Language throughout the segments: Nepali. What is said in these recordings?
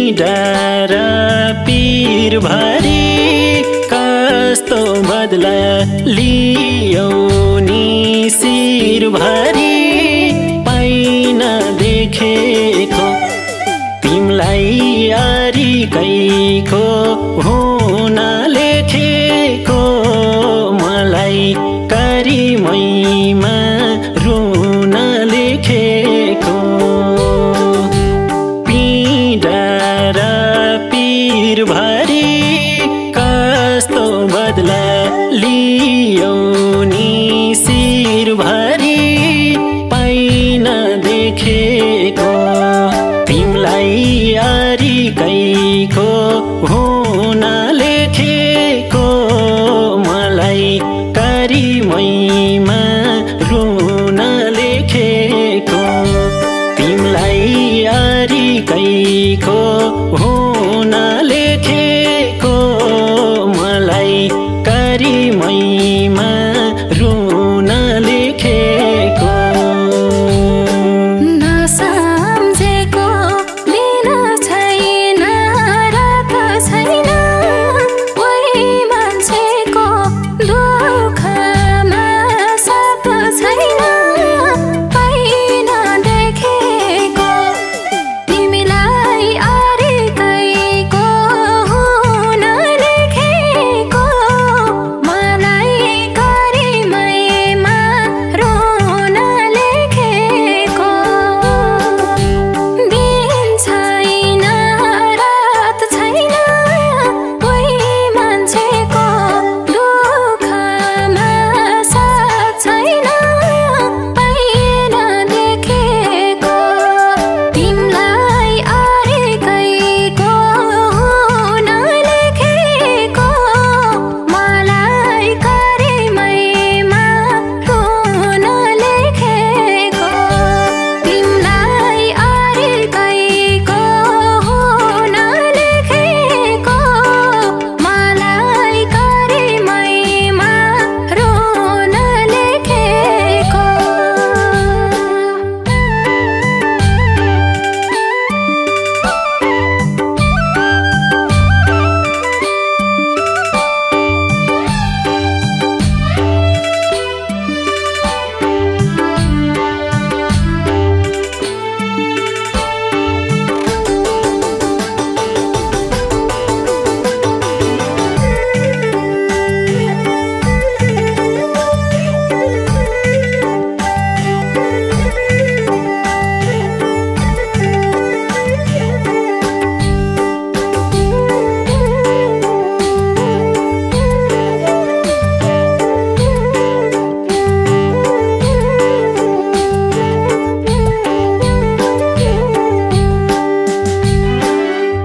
पीडा र पीर भरी कस्तो बदला लियौ नि शिर भरी पाइन देखेको तिमलाई अरिकैको हुन लेखेको मलाई करिमैमा रुन लेखेको पीडा र पीर भरी कस्तो बदला लियौ नि शिर भरी पाइन देखेको तिमलाई अरिकैको हुन लेखेको मलाई करिमैमा रुन लेखेको तिमलाई अरिकैको हुन लेखेको मलाई करिमैमा रुन लेखेको नसम्झेको दिन छैन रात छैन कोही मान्छेको दुःखमा साथ छैन पाइन देखेको तिमीलाई अरिकैको हुन लेखेको मलाई करिमैमा रुन लेखेको दिन छैन रात छैन कोही मान्छेको दुःखमा साथ छैन पाइन देखेको तिमीलाई अरिकैको हुन लेखेको मलाई करिमैमा रुन लेखेको तिमीलाई अरिकैको हुन लेखेको मलाई करिमैमा रुन लेखेको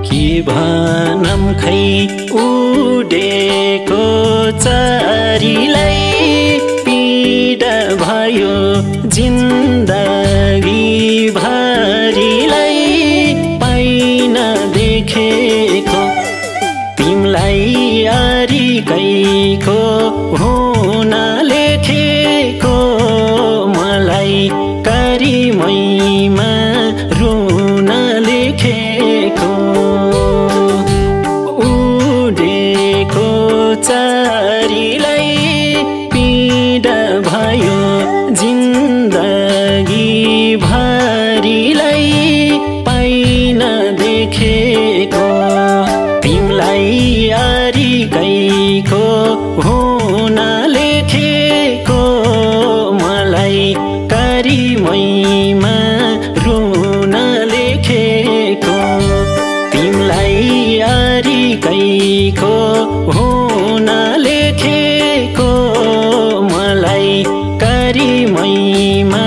के भनम खै उडेको चरीलाई पीडा भयो जिन्दगी भरिलाई पाइन देखेको तिमलाई अरिकैको हुन लेखेको मलाई करिमैमा रुन लेखेको उडेको चरीलाई पीडा भयो जिन्दगी भरिलाई पाइन देखेको तिमलाई अरिकैको हुन लेखेको मलाई करिमैमा रुन लेखेको तिमलाई अरिकैको हुन लेखेको मलाई करिमैमा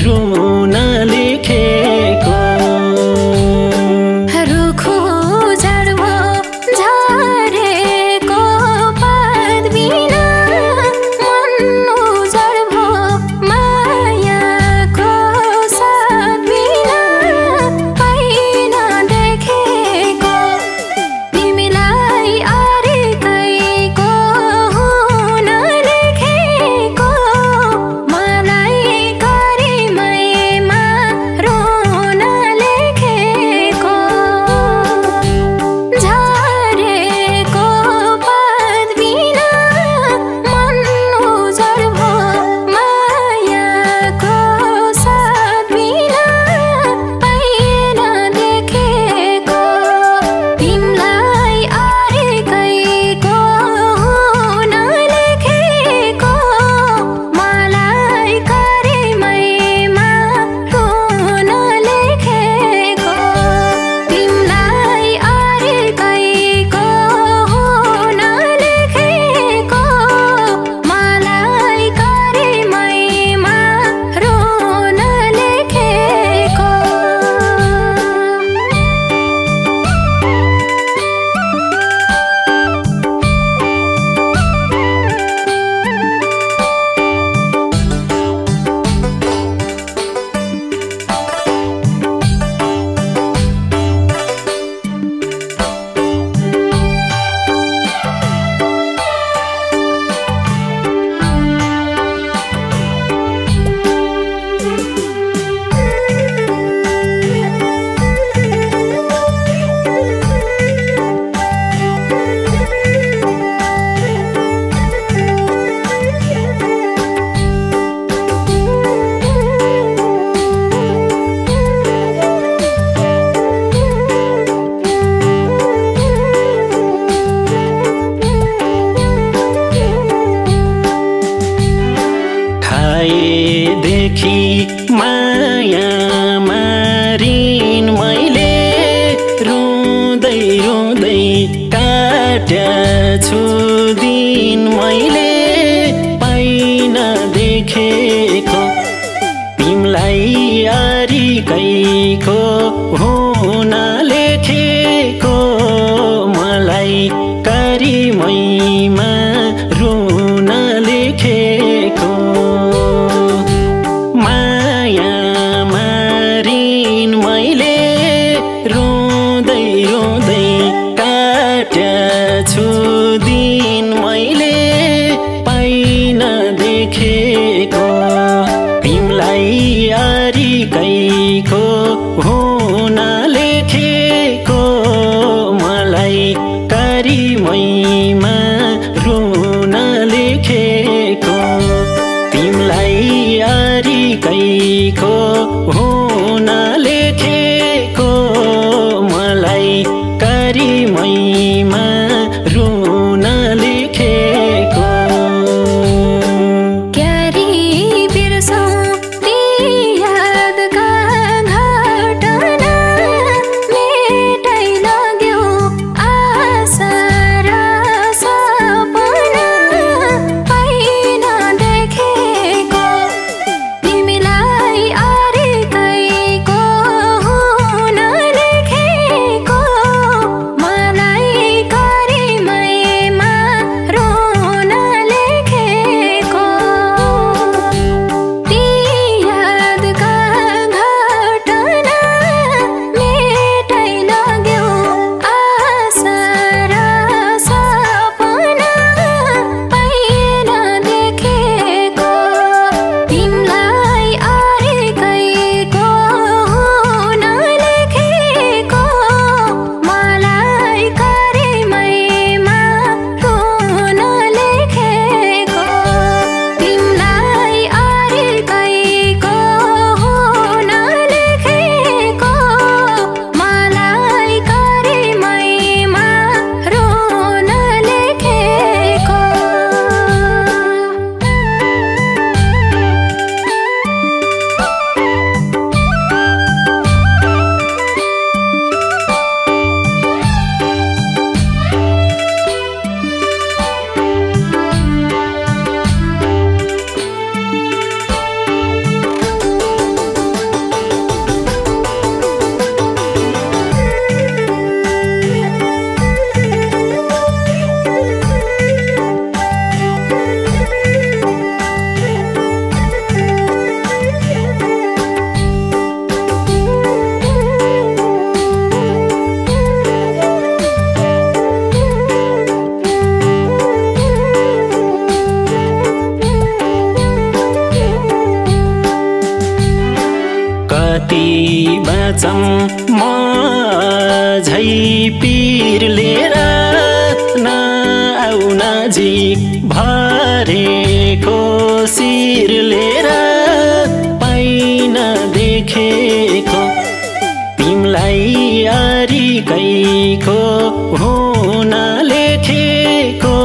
रुन लेखेको रुखो झर्वो झरेको पात बिना मन उजर्वो मायाको साथ बिना पाइन देखेको तिमीलाई अरिकैको रोँदै काट्याछु दिन मैले पाइन देखेको तिमलाई यारीकैको हुन लेखेको मलाई करिमैमा रुन लेखेको माया मारिन मैले रोँदै रोँदै काट्याछु दिन मैले पाइन देखेको तिमलाई यारीकैको हुन लेखेको मलाई करिमैमा रुन लेखेको तिमलाई यारीकैको हुन लेखेको मलाई करिमैमा रुन लेखेको क्यारी बिर्सौँ ती यादका घटना मेटाइ लग्यो आशा र सपना पाइन देखेको तिमीलाई यारीकैको हुन लेखेको मलाई करिमैमा रुन लेखेको ती यादका घटना मेटाइ लग्यो आशा र सपना पाइन देखेको तिमीलाई यारीकैको हुन लेखेको मलाई करिमैमा रुन लेखेको तिमीलाई यारीकैको हुन लेखेको मलाई करिमैमा रुन लेखेको कति बाँचम म झै पीर लिएर नआउ नजिक भरेको शिर लिएर पाइन देखेको तिमलाई यारीकैको हुन लेखेको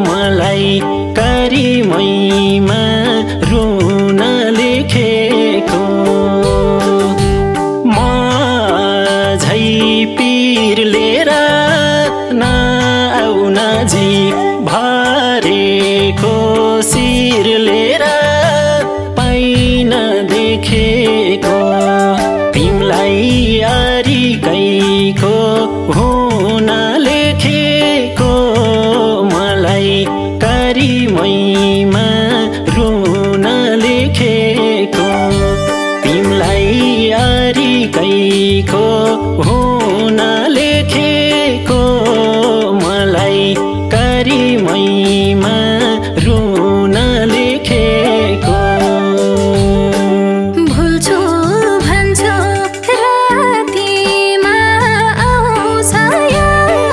मलाई करिमैमा रुन लेखेको म झै पीर लिएर नआउ नजिक भरेको शिर लिएर पाइन देखेको तिमलाई यारीकैको हुन लेखेको मलाई करिमैमा रुन लेखेको तिमलाई यारीकैको हुन लेखेको मलाई करिमैमा रुन लेखेको भुल्छु भन्छु रातिमा आउँछ याद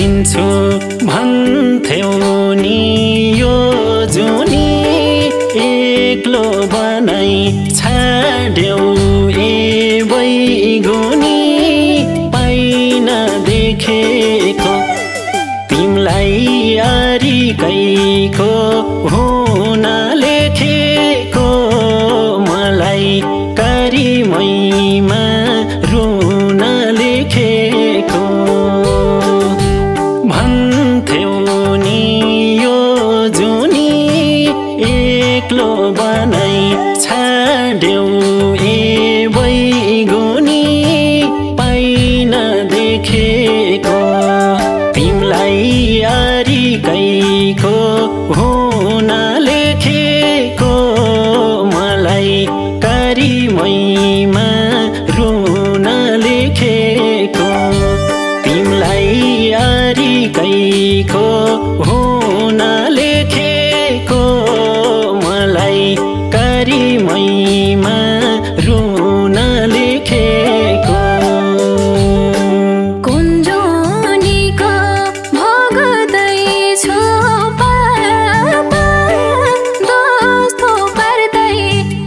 दिन्छु भन्थ्यौ नि यो जुनी एक्लो बनाई छाड्यौ ए बैगुनी पाइन देखेको तिमलाई अरिकैको हुन लेखेको मलाई करिमैमा रुन लेखेको भन्थ्यौ नि यो जुनी एक्लो बनाई छाड्यौ ए बैगुनी पाइन देखेको तिमलाई अरिकैको हुन लेखेको मलाई करिमैमा रुन लेखेको तिमलाई अरिकैको हुन लेखेको मलाई करिमैमा रुन लेखेको कुञ्जोनीको भोग्दैछु पापा दोस्तो पर्दै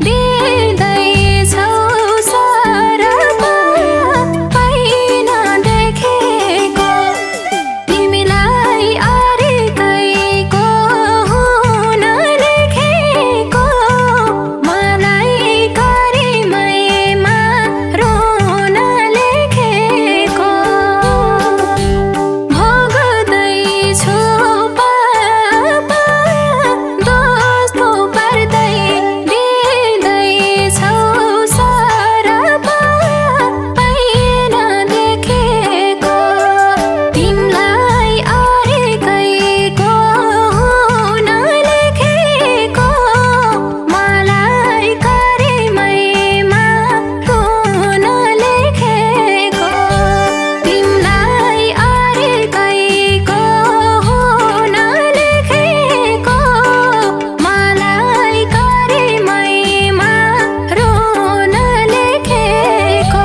दिँदैछौ सरपा पाइन देखेको तिमीलाई अरिकैको हुन लेखेको मलाई करिमैमा रुन लेखेको भोग्दैछु पापा दोस्तो पर्दै दिँदैछौ सरपा पाइन देखेको तिमीलाई अरिकैको हुन लेखेको मलाई करिमैमा रुन लेखेको तिमीलाई अरिकैको हुन लेखेको मलाई करिमैमा रुन लेखेको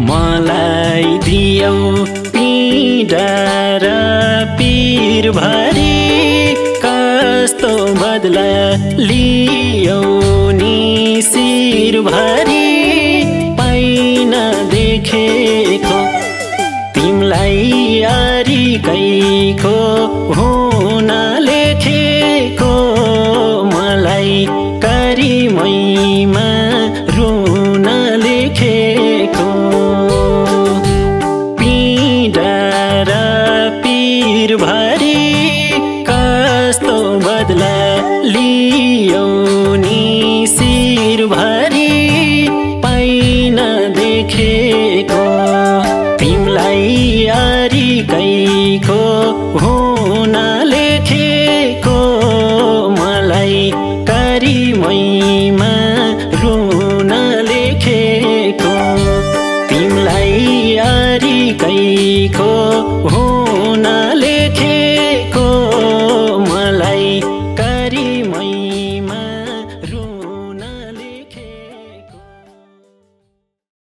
मलाई दियौ पीडा र पीर भरी कस्तो बदला लियौ नि शिर भरी पाइन देखेको तिमलाई अरिकैको हुन लेखेको मलाई करिमै